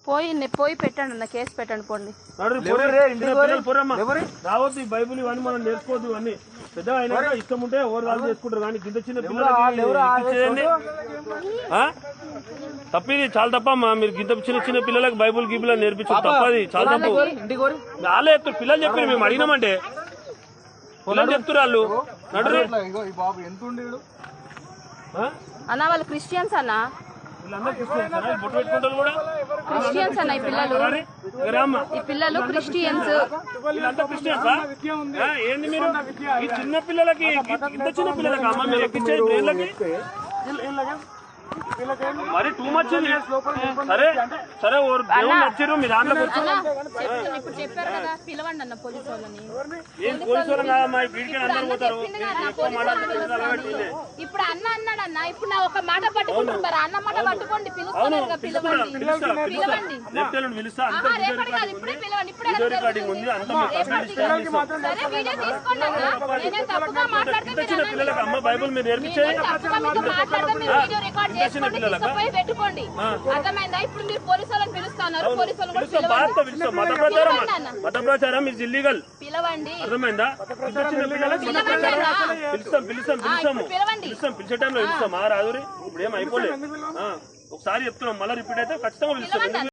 పోయి పెట్టండి అన్న, కేసు పెట్టండి పోండి. రావద్దు ఈ బైబుల్ ఇవన్నీ మనం నేర్చుకోవద్దు. ఇవన్నీ పెద్ద అయినా ఇష్టం ఉంటే ఎవరు వాళ్ళు చేసుకుంటారు, కానీ కింద చిన్న పిల్లలు తప్పిది చాలా తప్పమ్మా. మీరు గింత చిన్న పిల్లలకు బైబుల్ గీబుల్ నేర్పించు తప్పది, చాలా తప్పు. వాళ్ళే చెప్తారు, పిల్లలు చెప్పారు, మేము అడిగినామంటే పిల్లలు చెప్తారు వాళ్ళు. అన్న వాళ్ళు క్రిస్టియన్స్ అన్న, క్రిస్టియన్స్ అన్న. ఈ పిల్లలు క్రిస్టియన్స్. ఏంది మీరు ఈ చిన్న పిల్లలకి, ఇంత చిన్న పిల్లలకి అమ్మ మీరు ఎక్కించే వీళ్ళకి మరి టూ మచ్. సరే సరే దేవుడు నచ్చారు మీ దాంట్లో ఇప్పుడు చెప్పారు కదా, పిలవండి అన్న పోలీసు వాళ్ళని. ఏం పోలీసు వాళ్ళం కాదమ్మా, వీడికి అందరూ పోతారు. ఇప్పుడు అన్న అన్నాడు అన్న, ఇప్పుడు నా ఒక మాట పట్టుకుంటారు, మరి అన్న మాట పట్టుకోండి, పిలువండి. ఇప్పుడే పిలవండి, ఇప్పుడే రికార్డింగ్ ఉంది అంత వీడియో తీసుకోండి అన్న. నేనేం తప్పుగా మాట్లాడితే చిన్న పిల్లలకి అమ్మ బైబుల్ మీరు నేర్పించేది వీడియో రికార్డ్ చేసుకోండి, తీసుకుపోయి పెట్టుకోండి. అర్థమైందా? ఇప్పుడు మీరు పోలీసు వాళ్ళని పిలుస్తున్నారు, పోలీసు వాళ్ళని మత ప్రచారం ఇస్ ఇల్లీగల్. పిలవండి. అర్థమైందా? పిలిచే టైంలో పిలుస్తాం. రాదురి ఇప్పుడు ఏం అయిపోలేదు. ఒకసారి చెప్తున్నాం, మళ్ళీ రిపీట్ అయితే ఖచ్చితంగా పిలుస్తాం.